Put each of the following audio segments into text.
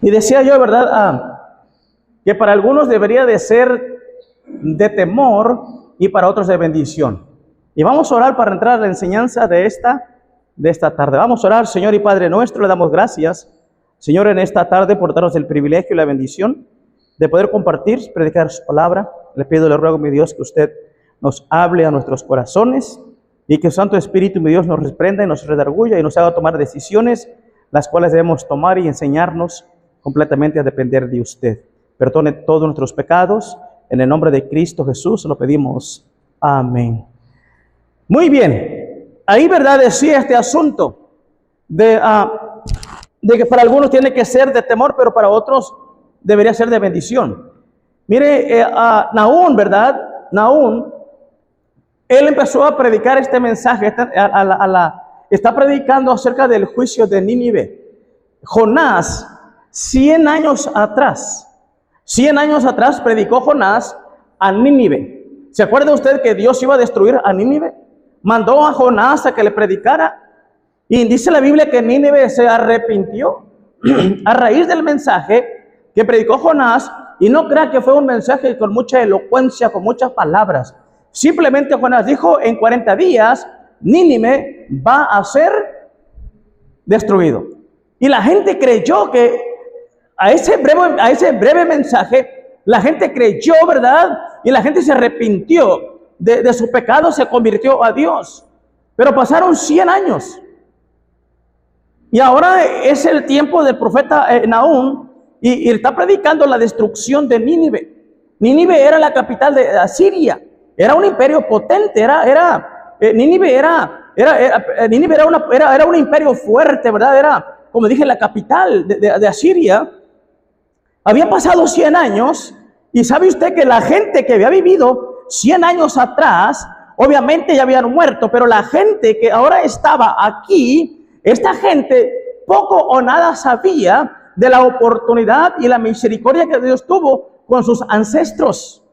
Y decía yo, ¿verdad? Que para algunos debería de ser de temor y para otros de bendición. Y vamos a orar para entrar a la enseñanza de esta tarde. Vamos a orar. Señor y Padre nuestro, le damos gracias, Señor, en esta tarde por darnos el privilegio y la bendición de poder compartir, predicar su palabra. Le pido, le ruego, mi Dios, que usted nos hable a nuestros corazones y que su Santo Espíritu, mi Dios, nos reprenda y nos redarguya y nos haga tomar decisiones las cuales debemos tomar y enseñarnos completamente a depender de usted. Perdone todos nuestros pecados. En el nombre de Cristo Jesús lo pedimos. Amén. Muy bien. Ahí, ¿verdad? Decía este asunto de que para algunos tiene que ser de temor, pero para otros debería ser de bendición. Mire, Nahum, ¿verdad? Nahum, él empezó a predicar este mensaje, está predicando acerca del juicio de Nínive. Jonás, 100 años atrás predicó Jonás a Nínive. ¿Se acuerda usted que Dios iba a destruir a Nínive? Mandó a Jonás a que le predicara. Y dice la Biblia que Nínive se arrepintió a raíz del mensaje que predicó Jonás. Y no crea que fue un mensaje con mucha elocuencia, con muchas palabras. Simplemente Jonás dijo, en 40 días Nínive va a ser destruido. Y la gente creyó que a ese breve mensaje, la gente creyó, ¿verdad? Y la gente se arrepintió de su pecado, se convirtió a Dios. Pero pasaron 100 años. Y ahora es el tiempo del profeta Nahum y está predicando la destrucción de Nínive. Nínive era la capital de Asiria. Era un imperio potente. Nínive era un imperio fuerte, ¿verdad? Era, como dije, la capital de Asiria. Había pasado 100 años y sabe usted que la gente que había vivido 100 años atrás, obviamente ya habían muerto, pero la gente que ahora estaba aquí, esta gente poco o nada sabía de la oportunidad y la misericordia que Dios tuvo con sus ancestros.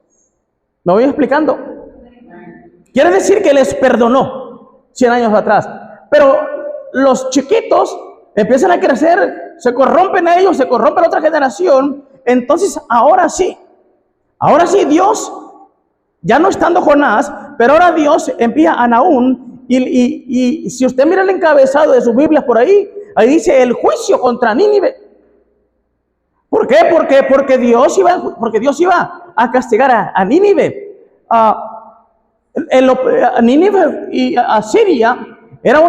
¿Me voy explicando? Quiere decir que les perdonó 100 años atrás, pero los chiquitos empiezan a crecer, se corrompen ellos, se corrompe la otra generación. Entonces ahora sí Dios, ya no estando Jonás, pero ahora Dios envía a Nahum y si usted mira el encabezado de sus Biblias por ahí dice el juicio contra Nínive. ¿Por qué? Porque Dios iba a castigar a Nínive. Nínive y Asiria era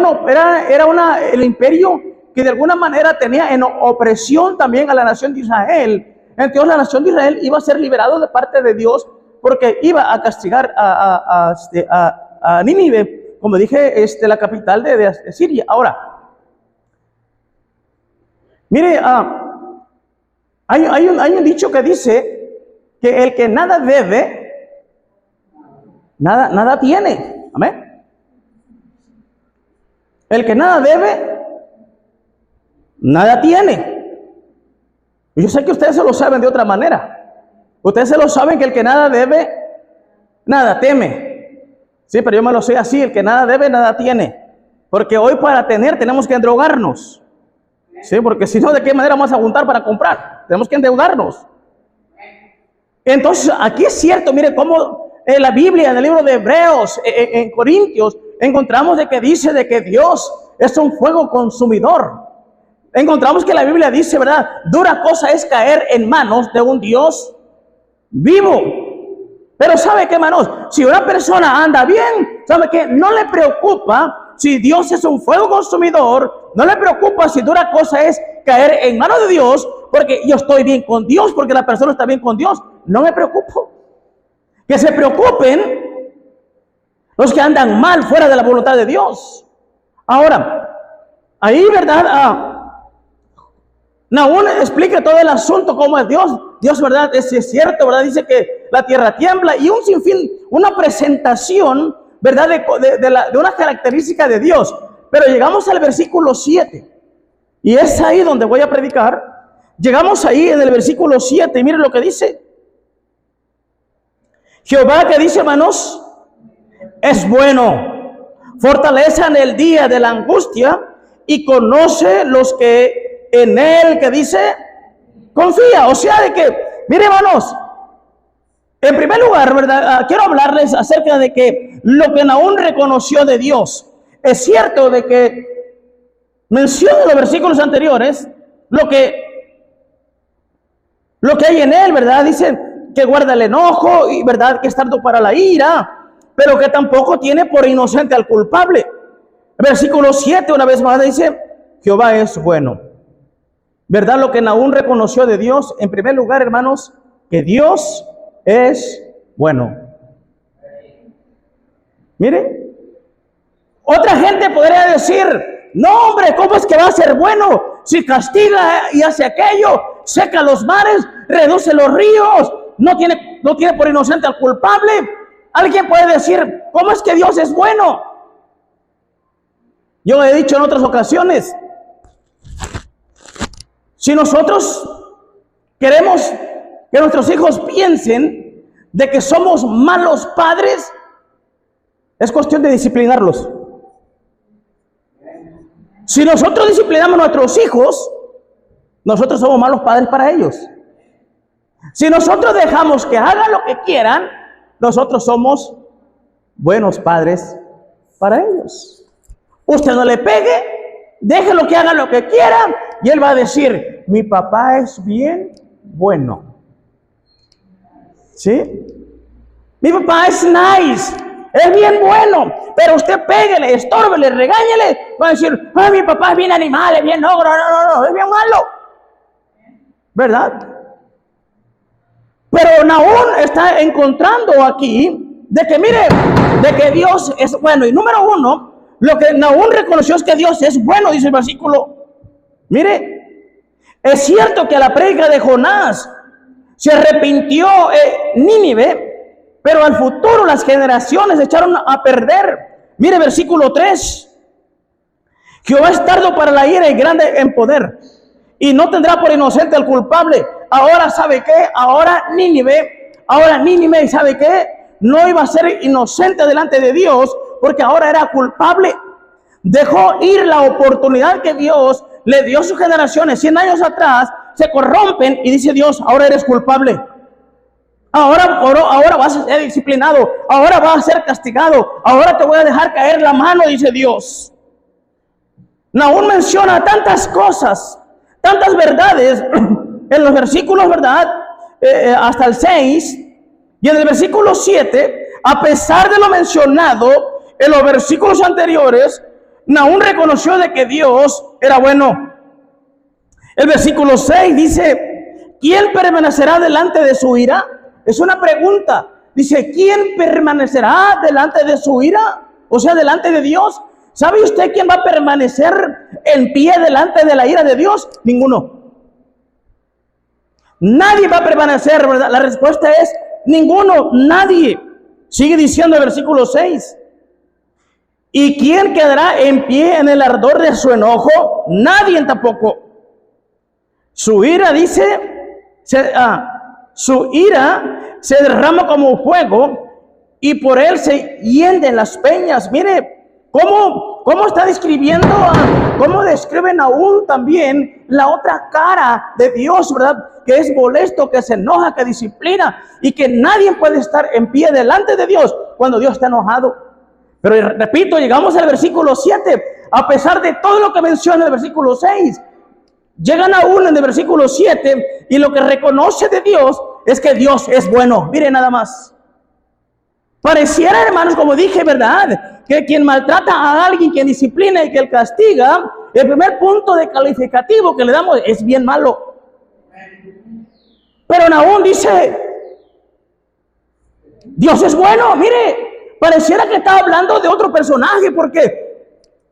el imperio que de alguna manera tenía en opresión también a la nación de Israel. Entonces la nación de Israel iba a ser liberado de parte de Dios porque iba a castigar a Nínive, como dije, la capital de Siria. Ahora, mire, hay un dicho que dice que el que nada debe, nada tiene. Amén. El que nada debe, nada tiene. Yo sé que ustedes se lo saben de otra manera. Ustedes se lo saben que el que nada debe, nada teme. Sí, pero yo me lo sé así, el que nada debe, nada tiene. Porque hoy para tener tenemos que endrogarnos. Sí, porque si no, ¿de qué manera vamos a juntar para comprar? Tenemos que endeudarnos. Entonces, aquí es cierto, mire cómo en la Biblia, en el libro de Hebreos, en Corintios, encontramos de que dice de que Dios es un fuego consumidor. Encontramos que la Biblia dice, ¿verdad? Dura cosa es caer en manos de un Dios vivo. Pero ¿sabe qué, hermanos? Si una persona anda bien, ¿sabe qué? No le preocupa si Dios es un fuego consumidor, no le preocupa si dura cosa es caer en manos de Dios, porque yo estoy bien con Dios, porque la persona está bien con Dios. No me preocupo. Que se preocupen los que andan mal fuera de la voluntad de Dios. Ahora, ahí, ¿verdad? Nahum explica todo el asunto, cómo es Dios. Dios, ¿verdad? Es cierto, ¿verdad? Dice que la tierra tiembla y un sinfín, una presentación, ¿verdad? De una característica de Dios. Pero llegamos al versículo 7 y es ahí donde voy a predicar. Llegamos ahí en el versículo 7 y miren lo que dice. Jehová, que dice, hermanos, es bueno, fortaleza en el día de la angustia y conoce los que en él que dice, confía. O sea, de que, mire hermanos, en primer lugar, ¿verdad? Quiero hablarles acerca de que lo que Nahum reconoció de Dios. Es cierto de que menciona en los versículos anteriores lo que hay en él, ¿verdad? Dice que guarda el enojo y, ¿verdad?, que es tardo para la ira, pero que tampoco tiene por inocente al culpable. Versículo 7, una vez más, dice, Jehová es bueno. ¿Verdad? Lo que Nahum reconoció de Dios, en primer lugar, hermanos, que Dios es bueno. Mire, otra gente podría decir, no hombre, ¿cómo es que va a ser bueno? Si castiga y hace aquello, seca los mares, reduce los ríos, no tiene por inocente al culpable. Alguien puede decir, ¿cómo es que Dios es bueno? Yo he dicho en otras ocasiones, si nosotros queremos que nuestros hijos piensen de que somos malos padres, es cuestión de disciplinarlos. Si nosotros disciplinamos a nuestros hijos, nosotros somos malos padres para ellos. Si nosotros dejamos que hagan lo que quieran, nosotros somos buenos padres para ellos. Usted no le pegue, déjelo que haga lo que quiera, y él va a decir, mi papá es bien bueno. ¿Sí? Mi papá es nice, es bien bueno, pero usted péguele, estórbele, regáñele, va a decir, ay, mi papá es bien animal, es bien ogro, no, es bien malo. ¿Verdad? Pero Nahum está encontrando aquí de que, mire, de que Dios es bueno. Y número uno, lo que Nahum reconoció es que Dios es bueno, dice el versículo. Mire, es cierto que a la prédica de Jonás se arrepintió Nínive, pero al futuro las generaciones se echaron a perder. Mire, versículo 3. Jehová es tardo para la ira y grande en poder, y no tendrá por inocente al culpable. Ahora, ¿sabe qué? Ahora Nínive, ¿sabe qué? No iba a ser inocente delante de Dios, porque ahora era culpable. Dejó ir la oportunidad que Dios le dio a sus generaciones 100 años atrás, se corrompen y dice Dios, ahora eres culpable. Ahora vas a ser disciplinado, ahora vas a ser castigado, ahora te voy a dejar caer la mano, dice Dios. Nahum menciona tantas cosas, tantas verdades en los versículos, ¿verdad? Hasta el 6, y en el versículo 7, a pesar de lo mencionado en los versículos anteriores, Nahum reconoció de que Dios era bueno. El versículo 6 dice, ¿quién permanecerá delante de su ira? Es una pregunta. Dice, ¿quién permanecerá delante de su ira? O sea, delante de Dios. ¿Sabe usted quién va a permanecer en pie delante de la ira de Dios? Ninguno. Nadie va a permanecer, ¿verdad? La respuesta es ninguno, nadie. Sigue diciendo el versículo 6. ¿Y quién quedará en pie en el ardor de su enojo? Nadie tampoco. Su ira, dice, su ira se derrama como fuego y por él se hienden las peñas. Mire, ¿cómo está describiendo, cómo describen aún también la otra cara de Dios, ¿verdad? Que es molesto, que se enoja, que disciplina y que nadie puede estar en pie delante de Dios cuando Dios está enojado. Pero repito, llegamos al versículo 7, a pesar de todo lo que menciona el versículo 6, llegan aún en el versículo 7 y lo que reconoce de Dios es que Dios es bueno. Miren nada más. Pareciera, hermanos, como dije, ¿verdad? Que quien maltrata a alguien, quien disciplina y que él castiga, el primer punto de calificativo que le damos es bien malo. Pero Nahum dice, Dios es bueno. Mire, pareciera que está hablando de otro personaje porque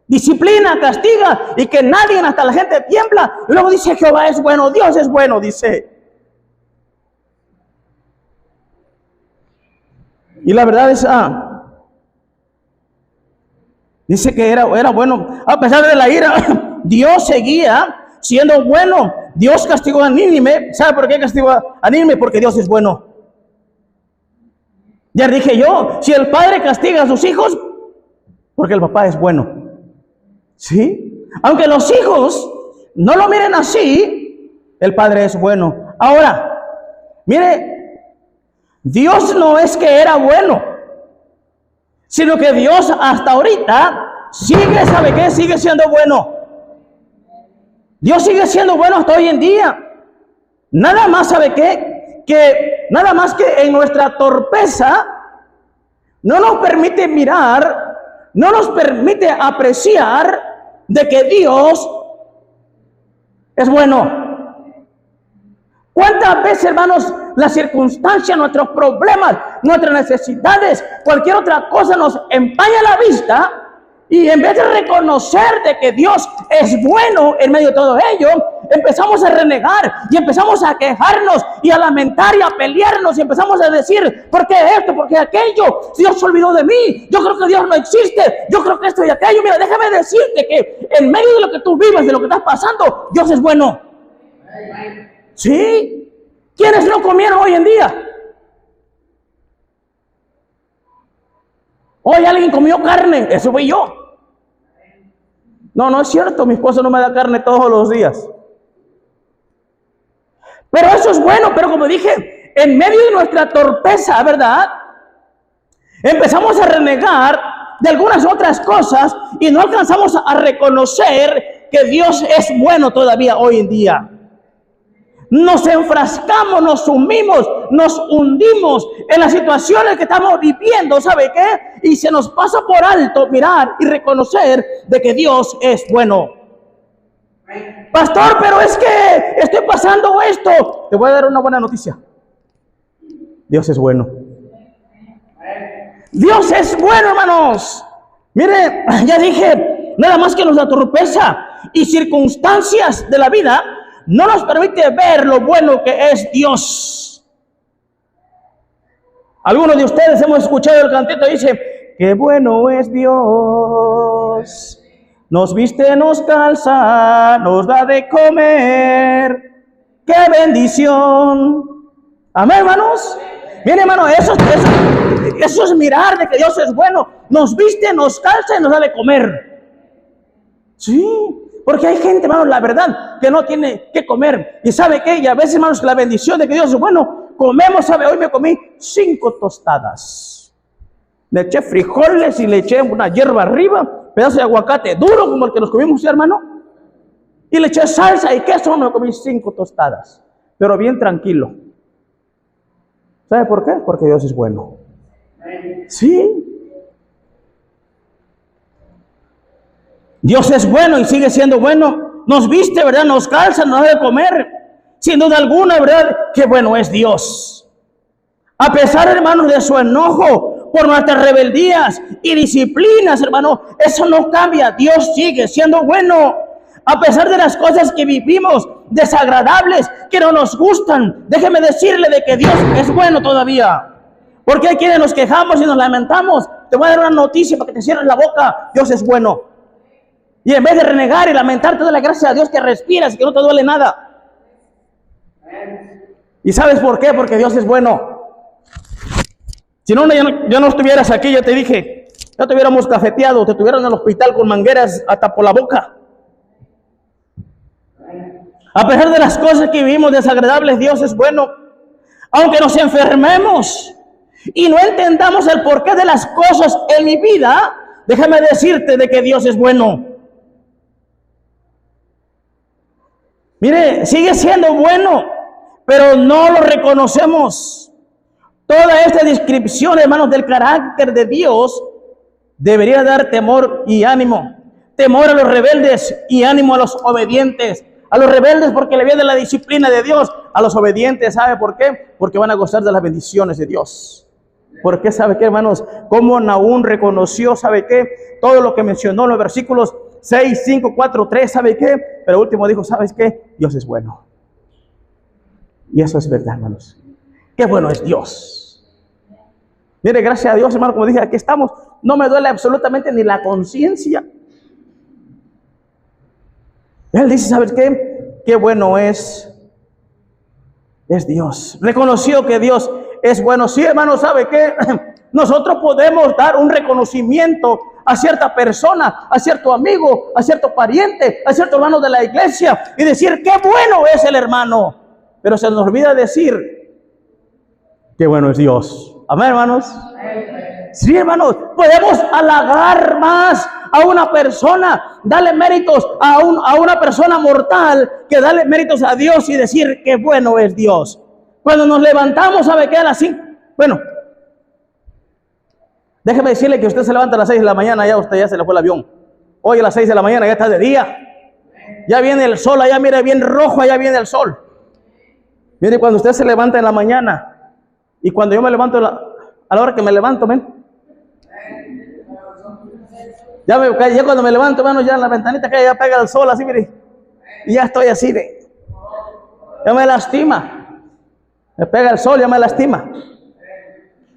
disciplina, castiga y que nadie, hasta la gente tiembla. Luego dice, Jehová es bueno, Dios es bueno, dice. Y la verdad es, dice que era bueno. A pesar de la ira, Dios seguía siendo bueno. Dios castigó a Nínive. ¿Sabe por qué castigó a Nínive? Porque Dios es bueno. Ya dije yo, si el padre castiga a sus hijos, porque el papá es bueno. ¿Sí? Aunque los hijos no lo miren así, el Padre es bueno. Ahora, mire, Dios no es que era bueno, sino que Dios hasta ahorita sigue, ¿sabe qué? Sigue siendo bueno. Dios sigue siendo bueno hasta hoy en día. Nada más, ¿sabe qué? Que nada más que en nuestra torpeza no nos permite mirar, no nos permite apreciar de que Dios es bueno. ¿Cuántas veces, hermanos, las circunstancias, nuestros problemas, nuestras necesidades, cualquier otra cosa nos empaña la vista? Y en vez de reconocer de que Dios es bueno en medio de todo ello, empezamos a renegar y empezamos a quejarnos y a lamentar y a pelearnos y empezamos a decir, ¿por qué esto? ¿Por qué aquello? Dios se olvidó de mí. Yo creo que Dios no existe. Yo creo que esto y aquello. Mira, déjame decirte que en medio de lo que tú vives, de lo que estás pasando, Dios es bueno. ¿Sí? ¿Quiénes no comieron hoy en día? Hoy alguien comió carne, eso fui yo. No, no es cierto, mi esposo no me da carne todos los días. Pero eso es bueno, pero como dije, en medio de nuestra torpeza, ¿verdad? Empezamos a renegar de algunas otras cosas y no alcanzamos a reconocer que Dios es bueno todavía hoy en día. Nos enfrascamos, nos sumimos, nos hundimos en las situaciones que estamos viviendo, ¿sabe qué? Y se nos pasa por alto mirar y reconocer de que Dios es bueno. Pastor, pero es que estoy pasando esto. Te voy a dar una buena noticia. Dios es bueno. Dios es bueno, hermanos. Mire, ya dije, nada más que nuestra torpeza y circunstancias de la vida no nos permite ver lo bueno que es Dios. Algunos de ustedes hemos escuchado el cantito, dice, qué bueno es Dios. Nos viste, nos calza, nos da de comer. ¡Qué bendición! Amén, hermanos. Bien, hermano, eso es mirar de que Dios es bueno. Nos viste, nos calza y nos da de comer. Sí. Porque hay gente, hermanos, la verdad, que no tiene que comer. Y ¿sabe qué? Y a veces, hermanos, la bendición de que Dios es bueno, comemos, ¿sabe? Hoy me comí 5 tostadas. Le eché frijoles y le eché una hierba arriba, pedazo de aguacate duro como el que nos comimos, hermano. Y le eché salsa y queso, me comí 5 tostadas. Pero bien tranquilo. ¿Sabe por qué? Porque Dios es bueno. Sí. Dios es bueno y sigue siendo bueno. Nos viste, ¿verdad? Nos calza, nos da de comer. Sin duda alguna, ¿verdad? Qué bueno es Dios. A pesar, hermanos, de su enojo por nuestras rebeldías y disciplinas, hermano, eso no cambia. Dios sigue siendo bueno. A pesar de las cosas que vivimos desagradables, que no nos gustan, déjeme decirle de que Dios es bueno todavía. Porque hay quienes nos quejamos y nos lamentamos. Te voy a dar una noticia para que te cierres la boca. Dios es bueno. Y en vez de renegar y lamentar, te doy la gracia a Dios que respiras y que no te duele nada. ¿Y sabes por qué? Porque Dios es bueno. Si no, ya no estuvieras aquí, ya te dije, ya te hubiéramos cafeteado, te tuvieran en el hospital con mangueras hasta por la boca. A pesar de las cosas que vivimos desagradables, Dios es bueno. Aunque nos enfermemos y no entendamos el porqué de las cosas en mi vida, déjame decirte de que Dios es bueno. Mire, sigue siendo bueno, pero no lo reconocemos. Toda esta descripción, hermanos, del carácter de Dios debería dar temor y ánimo. Temor a los rebeldes y ánimo a los obedientes. A los rebeldes porque le viene la disciplina de Dios. A los obedientes, ¿sabe por qué? Porque van a gozar de las bendiciones de Dios. ¿Por qué? ¿Sabe qué, hermanos? Como Nahum reconoció, ¿sabe qué? Todo lo que mencionó en los versículos 6, 5, 4, 3, ¿sabe qué? Pero último dijo, ¿sabes qué? Dios es bueno. Y eso es verdad, hermanos. Qué bueno es Dios. Mire, gracias a Dios, hermano, como dije, aquí estamos. No me duele absolutamente ni la conciencia. Él dice, ¿sabes qué? Qué bueno es Dios. Reconoció que Dios es bueno. Sí, hermano, ¿sabe qué? Nosotros podemos dar un reconocimiento a cierta persona, a cierto amigo, a cierto pariente, a cierto hermano de la iglesia y decir qué bueno es el hermano. Pero se nos olvida decir qué bueno es Dios. Amén, hermanos. Sí, hermanos, podemos halagar más a una persona, darle méritos a una persona mortal, que darle méritos a Dios y decir qué bueno es Dios. Cuando nos levantamos, ¿sabe qué? Así, bueno, déjeme decirle que usted se levanta a las 6 de la mañana, ya usted ya se le fue el avión. Hoy a las 6 de la mañana ya está de día. Ya viene el sol, allá mire bien rojo, allá viene el sol. Mire, cuando usted se levanta en la mañana y cuando yo me levanto a la hora que me levanto, ven. Ya cuando me levanto, hermano, ya en la ventanita que ya pega el sol así, mire. Y ya estoy así de. Ya me lastima. Me pega el sol, ya me lastima.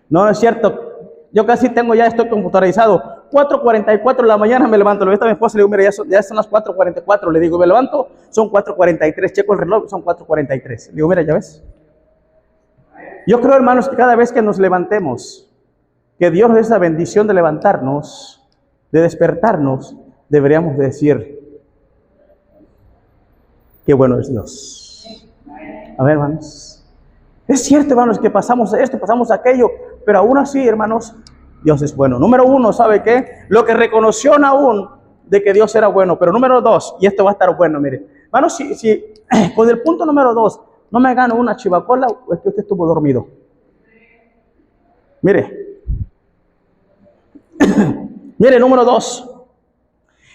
No es cierto. Yo casi tengo, ya estoy computarizado. 4:44 de la mañana me levanto. Le digo a mi esposa, le digo, mira, ya son las 4:44. Le digo, me levanto, son 4:43. Checo el reloj, son 4:43. Le digo, mira, ya ves. Yo creo, hermanos, que cada vez que nos levantemos, que Dios nos dé esa bendición de levantarnos, de despertarnos, deberíamos decir qué bueno es Dios. A ver, hermanos. Es cierto, hermanos, que pasamos esto, pasamos aquello, pero aún así, hermanos, Dios es bueno. Número uno, ¿sabe qué? Lo que reconoció Nahum de que Dios era bueno. Pero número dos, y esto va a estar bueno, mire. Hermanos, si con el punto número dos no me gano una chivacola, o es que usted estuvo dormido. Mire. Mire, número 2.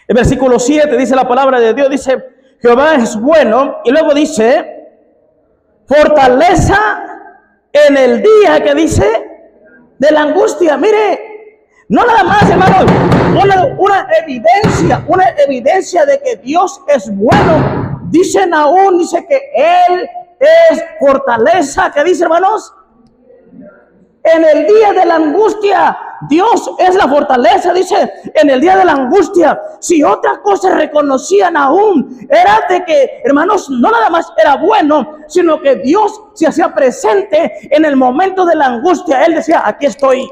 El versículo 7 dice la palabra de Dios, dice, Jehová es bueno, y luego dice, fortaleza en el día que dice, de la angustia. Mire, no nada más, hermanos, una evidencia de que Dios es bueno. Dice Nahum, dice que Él es fortaleza. ¿Qué dice, hermanos? En el día de la angustia, Dios es la fortaleza, dice, en el día de la angustia. Si otra cosa reconocía Nahum, era de que, hermanos, no nada más era bueno, sino que Dios se hacía presente en el momento de la angustia. Él decía, aquí estoy.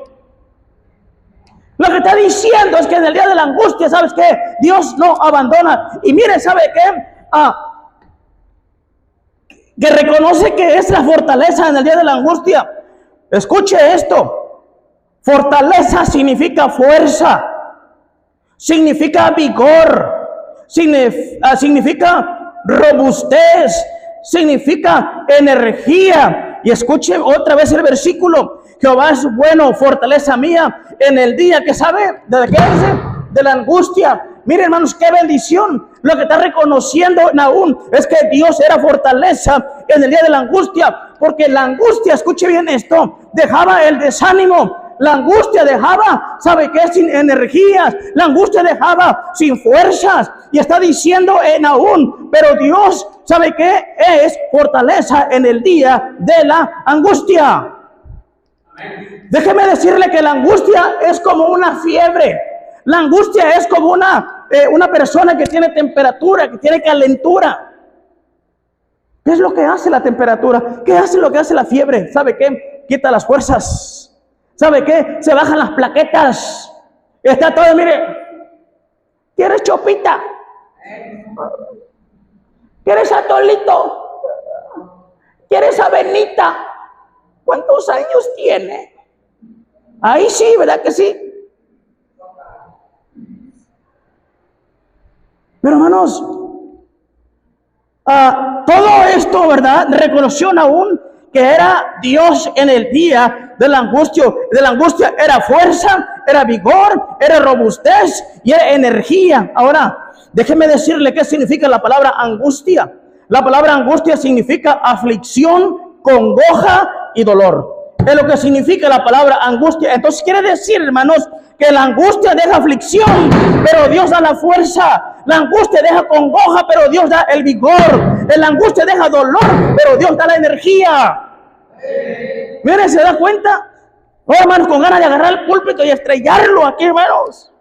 Lo que está diciendo es que en el día de la angustia, ¿sabes qué? Dios no abandona. Y mire, ¿sabe qué? Que reconoce que es la fortaleza en el día de la angustia. Escuche esto. Fortaleza significa fuerza, significa vigor, significa robustez, significa energía. Y escuche otra vez el versículo. Jehová es bueno, fortaleza mía, en el día que sabe, ¿de qué dice? De la angustia. Miren, hermanos, qué bendición. Lo que está reconociendo Nahum es que Dios era fortaleza en el día de la angustia. Porque la angustia, escuche bien esto, dejaba el desánimo. La angustia dejaba, ¿sabe qué? Sin energías. La angustia dejaba sin fuerzas. Y está diciendo Nahum, pero Dios, ¿sabe qué? Es fortaleza en el día de la angustia. Déjeme decirle que la angustia es como una fiebre. La angustia es como una persona que tiene temperatura, que tiene calentura. ¿Qué es lo que hace la temperatura? ¿Qué hace lo que hace la fiebre? ¿Sabe qué? Quita las fuerzas. ¿Sabe qué? Se bajan las plaquetas. Está todo, mire. ¿Quieres chopita? ¿Quieres atolito? ¿Quieres avenita? ¿Cuántos años tiene? Ahí sí, ¿verdad que sí? Pero hermanos, todo esto, ¿verdad? Reconoció Nahum que era Dios en el día de la angustia. De la angustia era fuerza, era vigor, era robustez y era energía. Ahora, déjeme decirle qué significa la palabra angustia. La palabra angustia significa aflicción, congoja y dolor. Es lo que significa la palabra angustia. Entonces quiere decir, hermanos, que la angustia deja aflicción, pero Dios da la fuerza. La angustia deja congoja, pero Dios da el vigor. La angustia deja dolor, pero Dios da la energía. Miren, ¿se da cuenta? Oh, hermanos, con ganas de agarrar el púlpito y estrellarlo aquí, hermanos.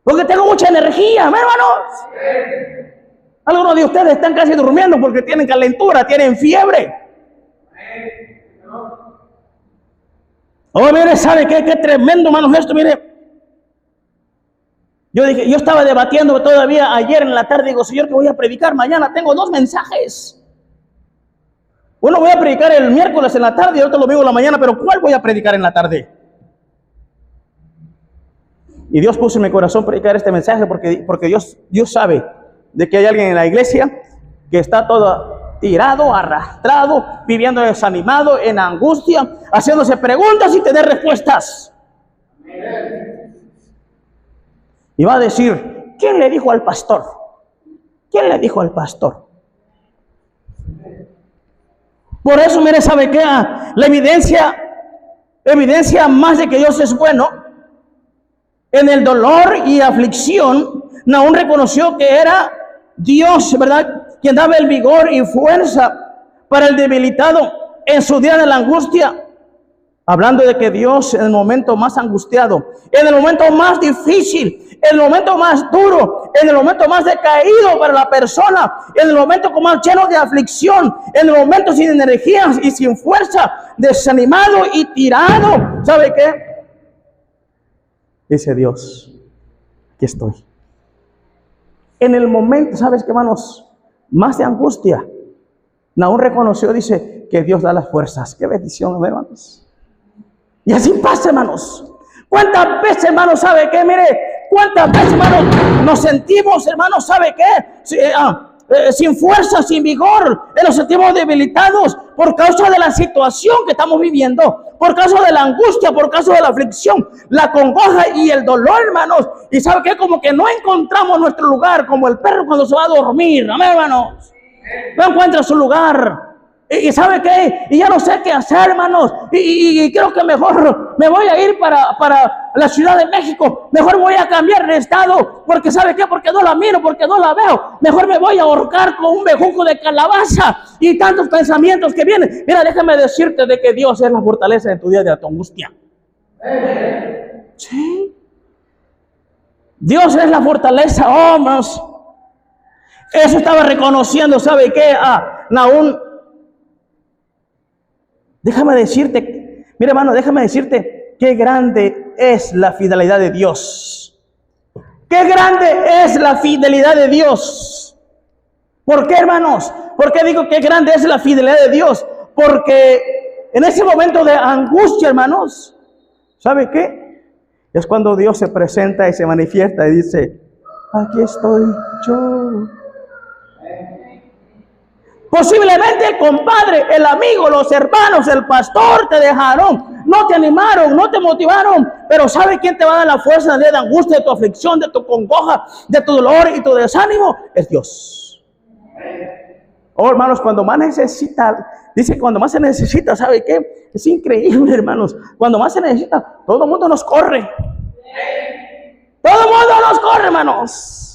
Porque tengo mucha energía, hermanos. Algunos de ustedes están casi durmiendo porque tienen calentura, tienen fiebre. Oh, mire, ¿sabe qué? Qué tremendo, hermanos, esto, mire. Yo estaba debatiendo todavía ayer en la tarde, digo, Señor, ¿qué voy a predicar mañana? Tengo 2 mensajes. Uno voy a predicar el miércoles en la tarde y otro el domingo en la mañana, pero ¿cuál voy a predicar en la tarde? Y Dios puso en mi corazón predicar este mensaje porque Dios sabe de que hay alguien en la iglesia que está todo tirado, arrastrado, viviendo desanimado, en angustia, haciéndose preguntas y tener respuestas. Y va a decir, ¿quién le dijo al pastor? ¿Quién le dijo al pastor? Por eso, mire, ¿sabe qué? La evidencia más de que Dios es bueno. En el dolor y aflicción, Nahum reconoció que era Dios, ¿verdad?, quien daba el vigor y fuerza para el debilitado en su día de la angustia. Hablando de que Dios en el momento más angustiado, en el momento más difícil, en el momento más duro, en el momento más decaído para la persona, en el momento más lleno de aflicción, en el momento sin energías y sin fuerza, desanimado y tirado, ¿sabe qué? Dice Dios, aquí estoy. En el momento, ¿sabes qué, hermanos? Más de angustia, Nahum reconoció, dice, que Dios da las fuerzas. Qué bendición, hermanos. Y así pasa, hermanos. ¿Cuántas veces, hermanos, sabe qué? Mire, ¿cuántas veces, hermanos, nos sentimos, hermanos, sabe qué? Sin fuerza, sin vigor, nos sentimos debilitados por causa de la situación que estamos viviendo, por causa de la angustia, por causa de la aflicción, la congoja y el dolor, hermanos. Y sabe qué, como que no encontramos nuestro lugar, como el perro cuando se va a dormir, amén, hermanos, no encuentra su lugar. Y ¿sabe qué? Y ya no sé qué hacer, hermanos. Y creo que mejor me voy a ir para la Ciudad de México. Mejor voy a cambiar de estado. Porque ¿sabe qué? Porque no la miro, porque no la veo. Mejor me voy a ahorcar con un bejuco de calabaza. Y tantos pensamientos que vienen. Mira, déjame decirte de que Dios es la fortaleza en tu día de tu angustia. Sí. Dios es la fortaleza, oh, hermanos. Eso estaba reconociendo, ¿sabe qué? Nahum. Déjame decirte, mira, hermano, déjame decirte qué grande es la fidelidad de Dios. Qué grande es la fidelidad de Dios. ¿Por qué, hermanos? ¿Por qué digo qué grande es la fidelidad de Dios? Porque en ese momento de angustia, hermanos, ¿sabe qué? Es cuando Dios se presenta y se manifiesta y dice, aquí estoy yo. Posiblemente el compadre, el amigo, los hermanos, el pastor te dejaron, no te animaron, no te motivaron, pero ¿sabe quién te va a dar la fuerza de la angustia, de tu aflicción, de tu congoja, de tu dolor y tu desánimo? Es Dios. Oh, hermanos, cuando más necesita, dice cuando más se necesita, ¿sabe qué? Es increíble, hermanos, cuando más se necesita, todo el mundo nos corre. Todo el mundo nos corre, hermanos.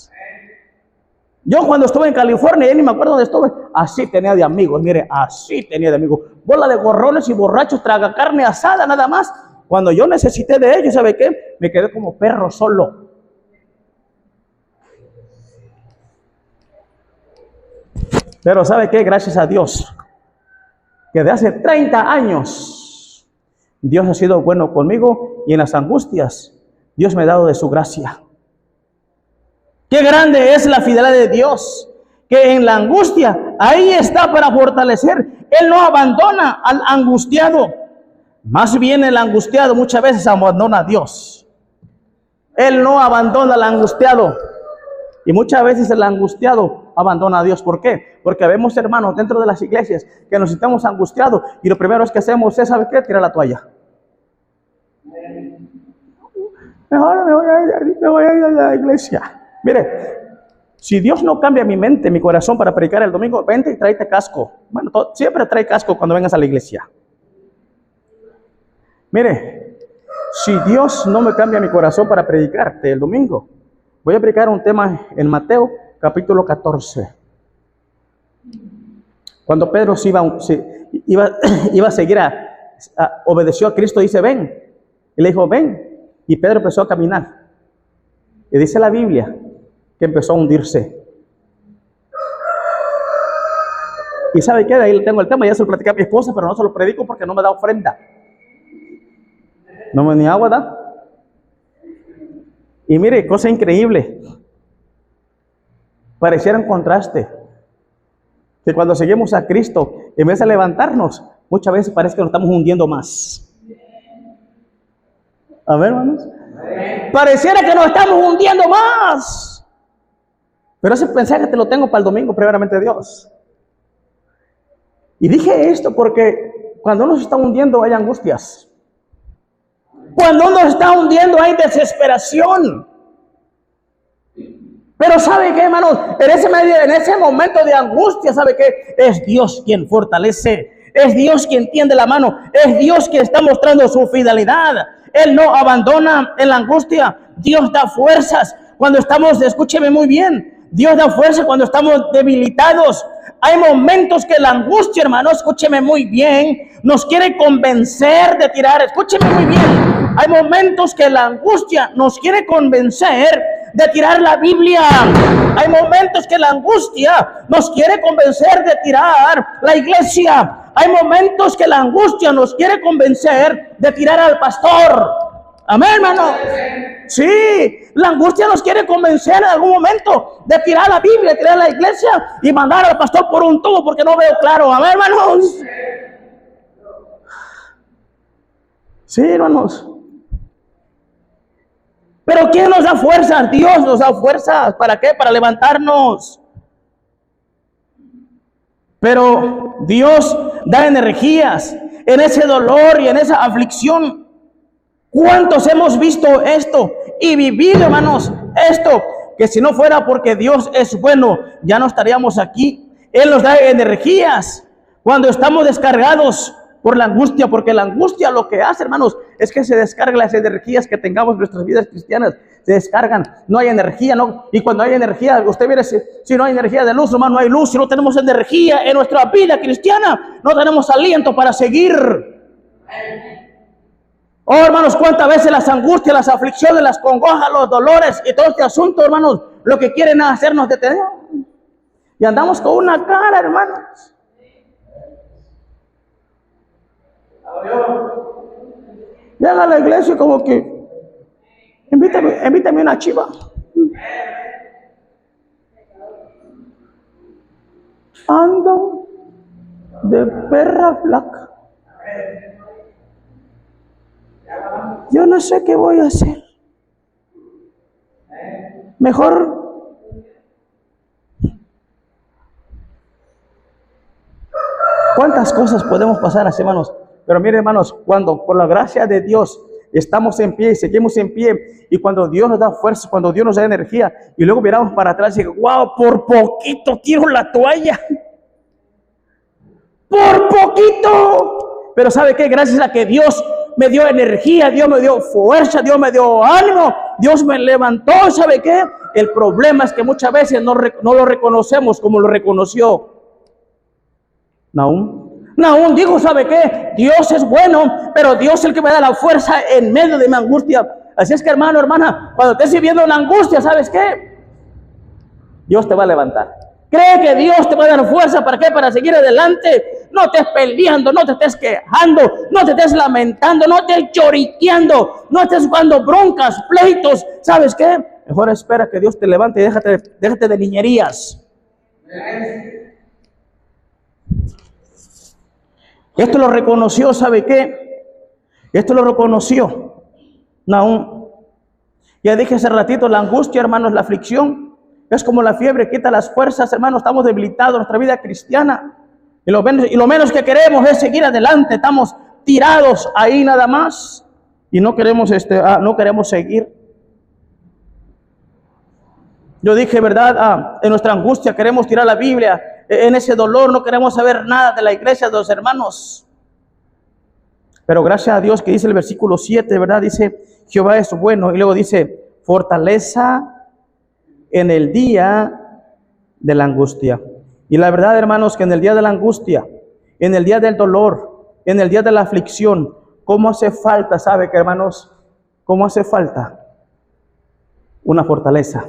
Yo cuando estuve en California, ya ni me acuerdo dónde estuve, así tenía de amigos, mire, así tenía de amigos. Bola de gorrones y borrachos, traga carne asada nada más. Cuando yo necesité de ellos, ¿sabe qué? Me quedé como perro solo. Pero ¿sabe qué? Gracias a Dios, que de hace 30 años, Dios ha sido bueno conmigo y en las angustias, Dios me ha dado de su gracia. Qué grande es la fidelidad de Dios, que en la angustia, ahí está para fortalecer. Él no abandona al angustiado. Más bien el angustiado muchas veces abandona a Dios. Él no abandona al angustiado. Y muchas veces el angustiado abandona a Dios. ¿Por qué? Porque vemos hermanos dentro de las iglesias que nos sentimos angustiados y lo primero que hacemos es, ¿sabe qué? Tirar la toalla. Mejor me voy a ir a la iglesia. Mire, si Dios no cambia mi mente, mi corazón para predicar el domingo, vente y tráete casco. Bueno, siempre trae casco cuando vengas a la iglesia. Mire, si Dios no me cambia mi corazón para predicarte el domingo, voy a predicar un tema en Mateo capítulo 14. Cuando Pedro iba a seguir obedeció a Cristo, dice, ven. Y le dijo, ven. Y Pedro empezó a caminar. Y dice la Biblia que empezó a hundirse. Y ¿sabe qué? De ahí tengo el tema, ya se lo platicé a mi esposa, pero no se lo predico porque no me da ofrenda. No me ni agua da. Y mire, cosa increíble, pareciera un contraste, que cuando seguimos a Cristo, en vez de levantarnos, muchas veces parece que nos estamos hundiendo más. A ver, hermanos. Pareciera que nos estamos hundiendo más. Pero ese mensaje te lo tengo para el domingo, primeramente Dios. Y dije esto porque cuando uno se está hundiendo hay angustias. Cuando uno se está hundiendo hay desesperación. Pero ¿sabe qué, hermanos? En ese momento de angustia, ¿sabe qué? Es Dios quien fortalece. Es Dios quien tiende la mano. Es Dios quien está mostrando su fidelidad. Él no abandona en la angustia. Dios da fuerzas cuando estamos, escúcheme muy bien, Dios da fuerza cuando estamos debilitados. Hay momentos que la angustia, hermano, escúcheme muy bien, nos quiere convencer de tirar. Escúcheme muy bien. Hay momentos que la angustia nos quiere convencer de tirar la Biblia. Hay momentos que la angustia nos quiere convencer de tirar la iglesia. Hay momentos que la angustia nos quiere convencer de tirar al pastor. Amén, hermano. Sí, la angustia nos quiere convencer en algún momento de tirar la Biblia, tirar la iglesia y mandar al pastor por un tubo porque no veo claro. Amén, hermanos. Sí, hermanos. Pero ¿quién nos da fuerzas? Dios nos da fuerzas. ¿Para qué? Para levantarnos. Pero Dios da energías en ese dolor y en esa aflicción. ¿Cuántos hemos visto esto y vivido, hermanos, esto? Que si no fuera porque Dios es bueno, ya no estaríamos aquí. Él nos da energías cuando estamos descargados por la angustia, porque la angustia lo que hace, hermanos, es que se descargan las energías que tengamos en nuestras vidas cristianas. Se descargan, no hay energía, ¿no? Y cuando hay energía, usted mire, si no hay energía de luz, hermano, no hay luz. Si no tenemos energía en nuestra vida cristiana, no tenemos aliento para seguir. Oh, hermanos, cuántas veces las angustias, las aflicciones, las congojas, los dolores y todo este asunto, hermanos, lo que quieren hacernos detener. Y andamos con una cara, hermanos. Llega a la iglesia como que invítame una chiva. Ando de perra flaca. Yo no sé qué voy a hacer. Mejor ¿cuántas cosas podemos pasar así, hermanos? Pero mire, hermanos, cuando por la gracia de Dios estamos en pie y seguimos en pie, y cuando Dios nos da fuerza, cuando Dios nos da energía, y luego miramos para atrás y digo, wow, por poquito tiro la toalla. Por poquito. Pero ¿sabe qué? Gracias a que Dios me dio energía, Dios me dio fuerza, Dios me dio ánimo, Dios me levantó. ¿Sabe qué? El problema es que muchas veces no lo reconocemos como lo reconoció Nahum. Nahum dijo, ¿sabe qué? Dios es bueno, pero Dios es el que me da la fuerza en medio de mi angustia. Así es que, hermano, hermana, cuando estés viviendo una angustia, ¿sabes qué? Dios te va a levantar. Cree que Dios te va a dar fuerza. ¿Para qué? Para seguir adelante. No estés peleando, no te estés quejando, no te estés lamentando, no estés lloriqueando, no estés jugando broncas, pleitos. ¿Sabes qué? Mejor espera que Dios te levante y déjate de niñerías. Esto lo reconoció, ¿sabe qué? Esto lo reconoció Nahum. Ya dije hace ratito, la angustia, hermanos, la aflicción es como la fiebre, quita las fuerzas, hermanos. Estamos debilitados en nuestra vida cristiana. Y lo menos que queremos es seguir adelante. Estamos tirados ahí nada más. Y no queremos seguir. Yo dije, ¿verdad? En nuestra angustia queremos tirar la Biblia. En ese dolor no queremos saber nada de la iglesia, de los hermanos. Pero gracias a Dios que dice el versículo 7, ¿verdad? Dice, Jehová es bueno. Y luego dice, fortaleza en el día de la angustia. Y la verdad, hermanos, que en el día de la angustia, en el día del dolor, en el día de la aflicción, ¿cómo hace falta? ¿Sabe qué, hermanos? ¿Cómo hace falta? Una fortaleza.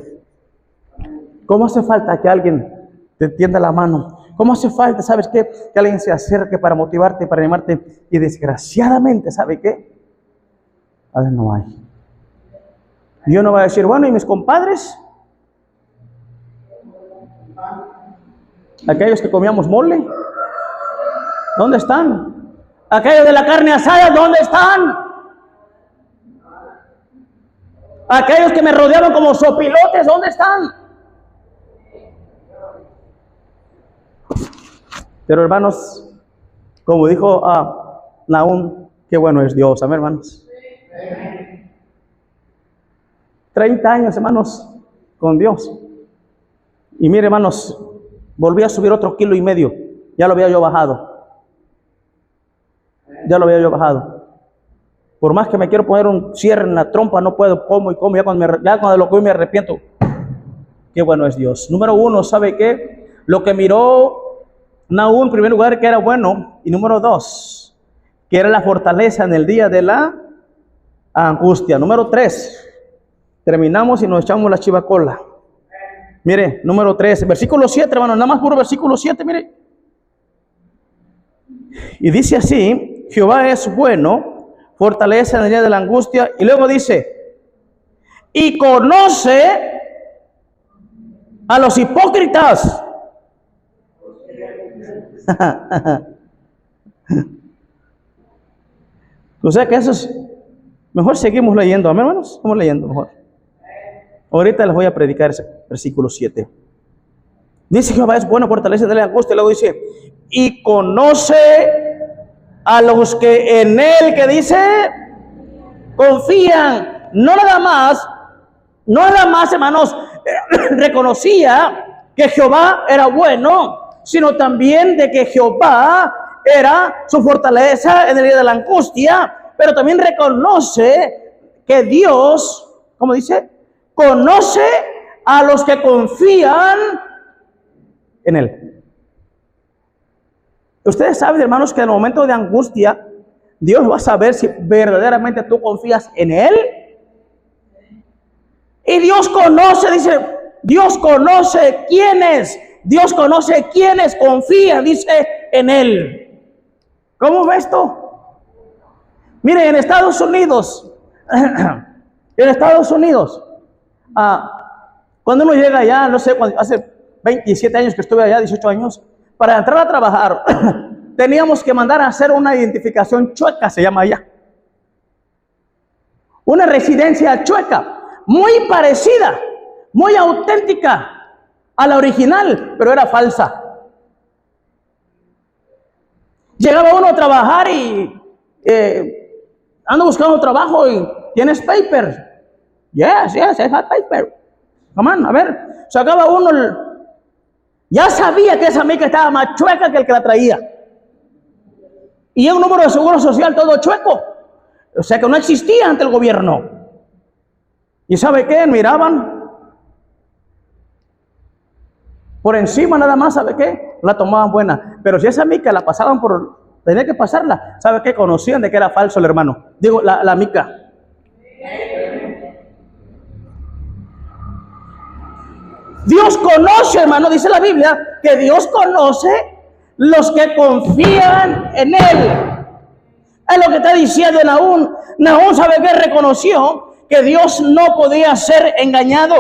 ¿Cómo hace falta que alguien te tienda la mano? ¿Cómo hace falta, sabes qué? Que alguien se acerque para motivarte, para animarte. Y desgraciadamente, ¿sabe qué? A ver, no hay. Dios no va a decir, bueno, ¿y mis compadres? Aquellos que comíamos mole, ¿dónde están? Aquellos de la carne asada, ¿dónde están? Aquellos que me rodeaban como sopilotes, ¿dónde están? Pero hermanos, como dijo Nahum, qué bueno es Dios, amén, hermanos. 30 años, hermanos, con Dios. Y mire, hermanos, volví a subir otro 1,5 kilos. Ya lo había yo bajado. Ya lo había yo bajado. Por más que me quiero poner un cierre en la trompa, no puedo, como y como. Ya cuando lo como me arrepiento. Qué bueno es Dios. Número 1, ¿sabe qué? Lo que miró Nahum, en primer lugar, que era bueno. Y número 2, que era la fortaleza en el día de la angustia. Número 3, terminamos y nos echamos la chivacola. Mire, número 3, versículo 7, hermano, nada más puro versículo 7, mire. Y dice así: Jehová es bueno, fortaleza en el día de la angustia. Y luego dice: y conoce a los hipócritas. O sea que eso es, mejor seguimos leyendo, amén, hermanos, vamos leyendo mejor. Ahorita les voy a predicar ese versículo 7. Dice: Jehová es bueno, fortaleza de la angustia. Y luego dice: y conoce a los que en él, que dice, confían. No nada más, hermanos, reconocía que Jehová era bueno, sino también de que Jehová era su fortaleza en el día de la angustia, pero también reconoce que Dios, ¿cómo dice? Conoce a los que confían en él. Ustedes saben, hermanos, que en el momento de angustia, Dios va a saber si verdaderamente tú confías en él. Y Dios conoce, dice, Dios conoce quiénes confían, dice, en él. ¿Cómo ves esto? Mire, en Estados Unidos, cuando uno llega allá, no sé, hace 27 años que estuve allá, 18 años, para entrar a trabajar, teníamos que mandar a hacer una identificación chueca, se llama allá. Una residencia chueca, muy parecida, muy auténtica a la original, pero era falsa. Llegaba uno a trabajar y ando buscando trabajo y ¿tienes paper? Yes, I have paper. Come on, a ver, sacaba uno, ya sabía que esa mica estaba más chueca que el que la traía. Y un número de seguro social todo chueco. O sea que no existía ante el gobierno. ¿Y sabe qué? Miraban por encima nada más, ¿sabe qué? La tomaban buena. Pero si esa mica la pasaban tenía que pasarla, ¿sabe qué? Conocían de que era falso el hermano. Digo, la mica. Dios conoce, hermano, dice la Biblia, que Dios conoce los que confían en él. Es lo que está diciendo Nahum. Nahum, ¿sabe qué? Reconoció que Dios no podía ser engañado,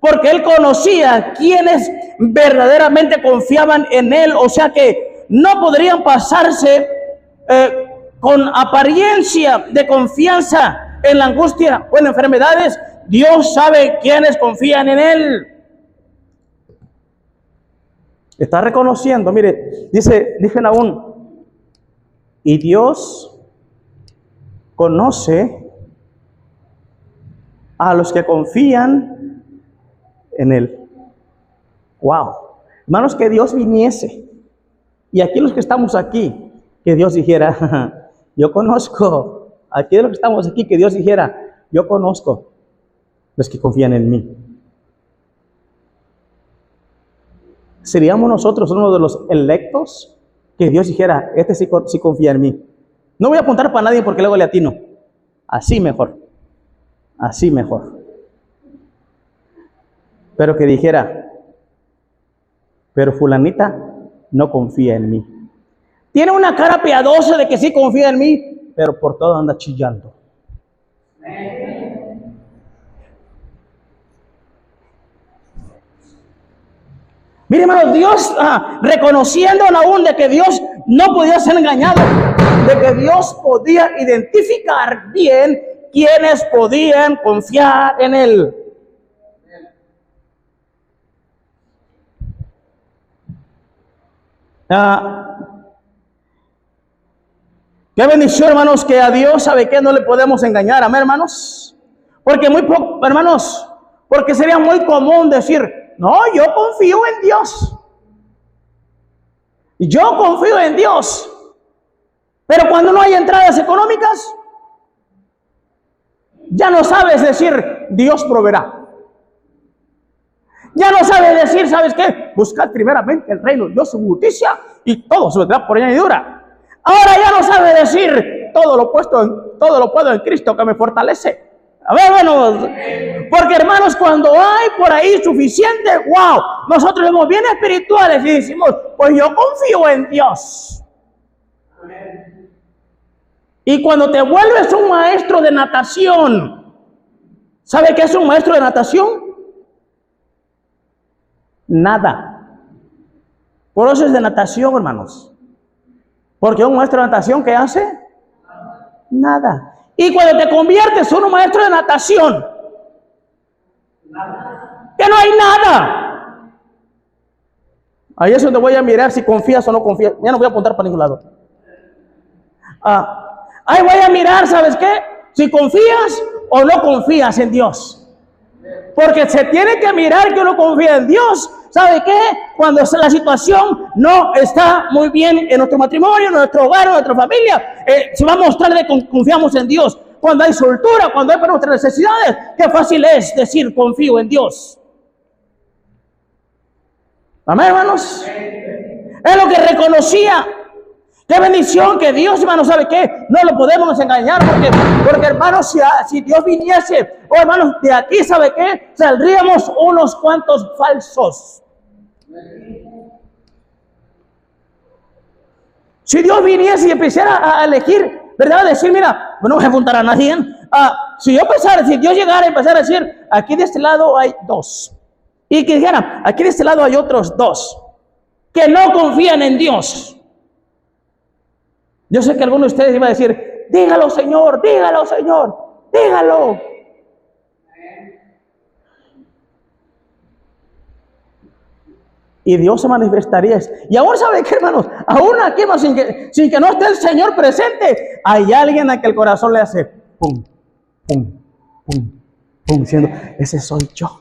porque él conocía quienes verdaderamente confiaban en él. O sea que no podrían pasarse con apariencia de confianza en la angustia o en enfermedades. Dios sabe quiénes confían en él. Está reconociendo, mire, dice Nahum, y Dios conoce a los que confían en él. Wow. Hermanos, que Dios viniese. Y aquí los que estamos aquí, que Dios dijera, yo conozco. Aquí de los que estamos aquí, que Dios dijera, yo conozco los que confían en mí. ¿Seríamos nosotros uno de los electos que Dios dijera, este sí confía en mí? No voy a apuntar para nadie porque luego le atino. Así mejor. Así mejor. Pero que dijera, pero fulanita no confía en mí. Tiene una cara piadosa de que sí confía en mí, pero por todo anda chillando. Mire, hermano, Dios reconociendo aún de que Dios no podía ser engañado, de que Dios podía identificar bien quienes podían confiar en Él. Qué bendición, hermanos, que a Dios, ¿sabe qué? No le podemos engañar, amén, hermanos. Porque muy poco, hermanos, porque sería muy común decir, no, yo confío en Dios. Yo confío en Dios. Pero cuando no hay entradas económicas, ya no sabes decir, Dios proveerá. Ya no sabes decir, ¿sabes qué? Buscad primeramente el reino de Dios, su justicia, y todo se vendrá por añadidura. Ahora ya no sabes decir, todo lo puedo en Cristo que me fortalece. A ver, bueno, porque hermanos, cuando hay por ahí suficiente, wow, nosotros somos bien espirituales y decimos, pues yo confío en Dios. Y cuando te vuelves un maestro de natación, ¿sabe qué es un maestro de natación? Nada. Por eso es de natación, hermanos. Porque un maestro de natación, ¿qué hace? Nada. Y cuando te conviertes en un maestro de natación, que no hay nada. Ahí es donde voy a mirar si confías o no confías. Ya no voy a apuntar para ningún lado. Ahí voy a mirar, ¿sabes qué? Si confías o no confías en Dios. Porque se tiene que mirar que uno confía en Dios. ¿Sabe qué? Cuando la situación no está muy bien en nuestro matrimonio, en nuestro hogar, en nuestra familia, se va a mostrar de que confiamos en Dios. Cuando hay soltura, cuando hay para nuestras necesidades, qué fácil es decir confío en Dios. Amén, hermanos. Es lo que reconocía. Qué bendición que Dios, hermanos, ¿sabe qué? No lo podemos engañar porque hermanos, si Dios viniese, hermanos, de aquí, ¿sabe qué? Saldríamos unos cuantos falsos. Si Dios viniese y empezara a elegir, ¿verdad? Decir, mira, no voy a apuntar a nadie. Si Dios llegara y empezara a decir, aquí de este lado hay 2. Y que dijera, aquí de este lado hay otros 2 que no confían en Dios. Yo sé que algunos de ustedes iban a decir, dígalo, Señor, dígalo, Señor, dígalo. Y Dios se manifestaría. Y ahora, ¿sabe qué, hermanos? Aún aquí, sin que no esté el Señor presente, hay alguien a que el corazón le hace pum, pum, pum, pum, diciendo, ese soy yo.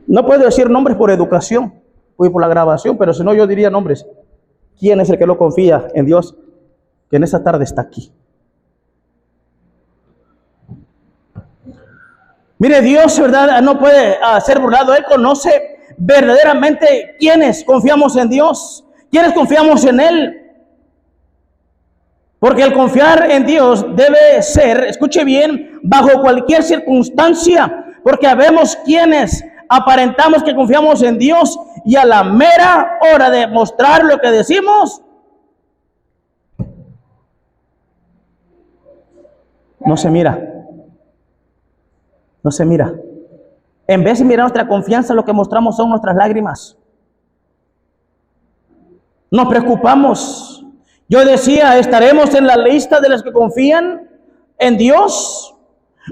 No puedo decir nombres por educación y por la grabación, pero si no, yo diría nombres. ¿Quién es el que no confía en Dios? Que en esta tarde está aquí. Mire, Dios, ¿verdad? No puede ser burlado. Él conoce verdaderamente quiénes confiamos en Dios, quiénes confiamos en Él. Porque el confiar en Dios debe ser, escuche bien, bajo cualquier circunstancia. Porque habemos quienes aparentamos que confiamos en Dios y a la mera hora de mostrar lo que decimos, no se mira. No se mira. En vez de mirar nuestra confianza, lo que mostramos son nuestras lágrimas. Nos preocupamos. Yo decía, ¿estaremos en la lista de los que confían en Dios?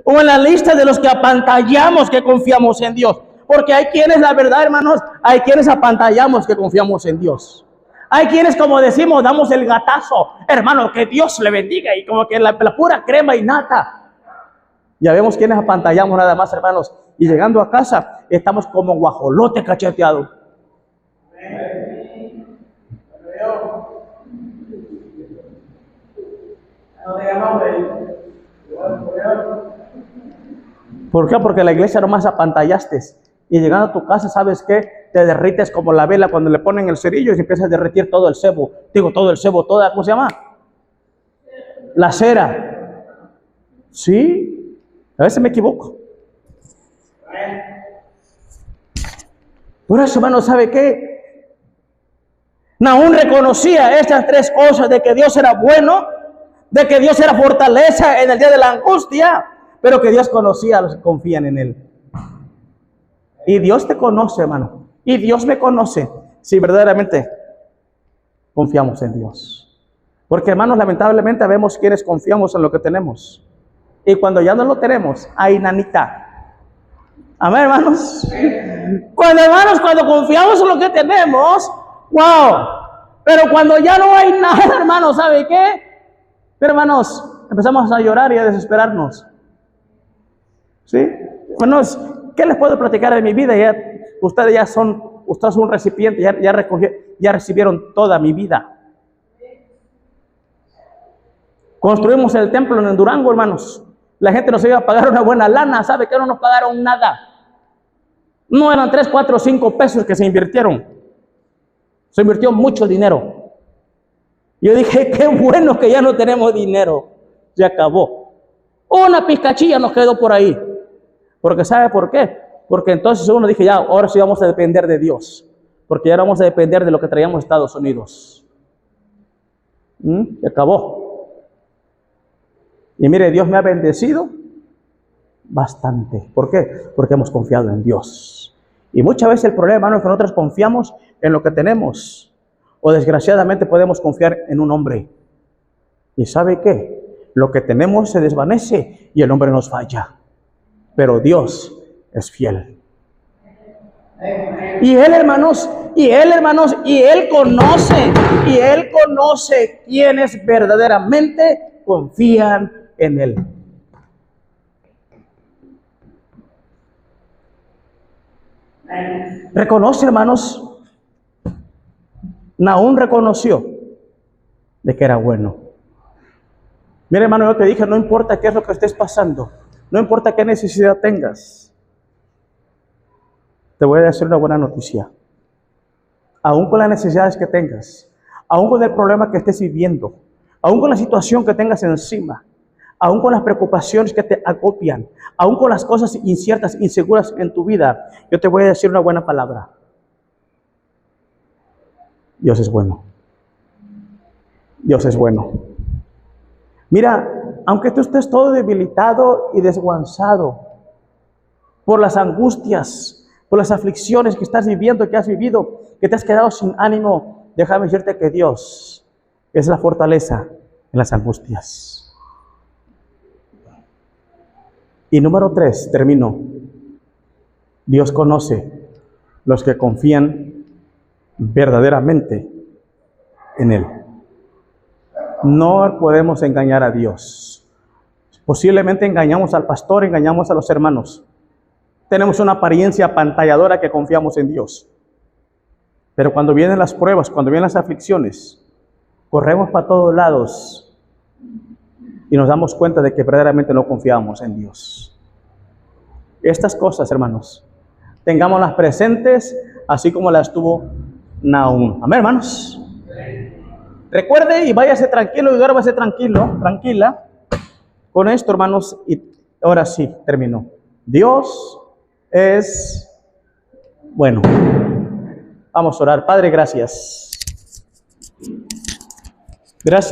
¿O en la lista de los que apantallamos que confiamos en Dios? Porque hay quienes, la verdad, hermanos, hay quienes apantallamos que confiamos en Dios. Hay quienes, como decimos, damos el gatazo. Hermano, que Dios le bendiga. Y como que la pura crema y nata. Ya vemos quienes apantallamos nada más, hermanos. Y llegando a casa, estamos como guajolote cacheteado. ¿Por qué? Porque la iglesia nomás apantallaste. Y llegando a tu casa, ¿sabes qué? Te derrites como la vela cuando le ponen el cerillo y se empieza a derretir todo el sebo. Digo, todo el sebo, toda, ¿cómo se llama? La cera. ¿Sí? A veces me equivoco. Por eso, hermano, ¿sabe qué? Nahum reconocía estas 3 cosas: de que Dios era bueno, de que Dios era fortaleza en el día de la angustia, pero que Dios conocía a los que confían en Él. Y Dios te conoce, hermano. Y Dios me conoce si verdaderamente confiamos en Dios. Porque, hermanos, lamentablemente vemos quienes confiamos en lo que tenemos. Y cuando ya no lo tenemos, ¡ay, nanita! Amén, hermanos. Cuando confiamos en lo que tenemos, ¡wow! Pero cuando ya no hay nada, hermanos, ¿sabe qué? Pero, hermanos, empezamos a llorar y a desesperarnos. ¿Sí? Hermanos, ¿qué les puedo platicar de mi vida? Ustedes son un recipiente, ya recibieron toda mi vida. Construimos el templo en Durango, hermanos. La gente nos iba a pagar una buena lana. ¿Sabe qué? No nos pagaron nada. No eran 3, 4, 5 pesos que se invirtieron. Se invirtió mucho dinero. Yo dije, qué bueno que ya no tenemos dinero. Se acabó. Una pizcachilla nos quedó por ahí. Porque ¿sabe por qué? Porque entonces uno dije, ya, ahora sí vamos a depender de Dios. Porque ya vamos a depender de lo que traíamos de Estados Unidos. Se acabó. Y mire, Dios me ha bendecido bastante. ¿Por qué? Porque hemos confiado en Dios. Y muchas veces el problema, hermano, es que nosotros confiamos en lo que tenemos. O desgraciadamente podemos confiar en un hombre. ¿Y sabe qué? Lo que tenemos se desvanece y el hombre nos falla. Pero Dios es fiel. Y Él, hermanos, Él conoce quienes verdaderamente confían en Él. Reconoce, hermanos, Nahum reconoció de que era bueno. Mira, hermano, yo te dije, no importa qué es lo que estés pasando, no importa qué necesidad tengas, te voy a decir una buena noticia. Aún con las necesidades que tengas, aún con el problema que estés viviendo, aún con la situación que tengas encima, aún con las preocupaciones que te agobian, aún con las cosas inciertas, inseguras en tu vida, yo te voy a decir una buena palabra. Dios es bueno. Dios es bueno. Mira, aunque tú estés todo debilitado y desguanzado por las angustias, por las aflicciones que estás viviendo, que has vivido, que te has quedado sin ánimo, déjame decirte que Dios es la fortaleza en las angustias. Y número 3, termino. Dios conoce los que confían verdaderamente en Él. No podemos engañar a Dios. Posiblemente engañamos al pastor, engañamos a los hermanos. Tenemos una apariencia apantalladora que confiamos en Dios. Pero cuando vienen las pruebas, cuando vienen las aflicciones, corremos para todos lados y nos damos cuenta de que verdaderamente no confiamos en Dios. Estas cosas, hermanos, tengámoslas presentes, así como las tuvo Nahum. Amén, hermanos. Recuerde y váyase tranquilo y duérmase tranquilo, tranquila. Con esto, hermanos, y ahora sí, terminó. Dios es bueno. Vamos a orar. Padre, gracias. Gracias.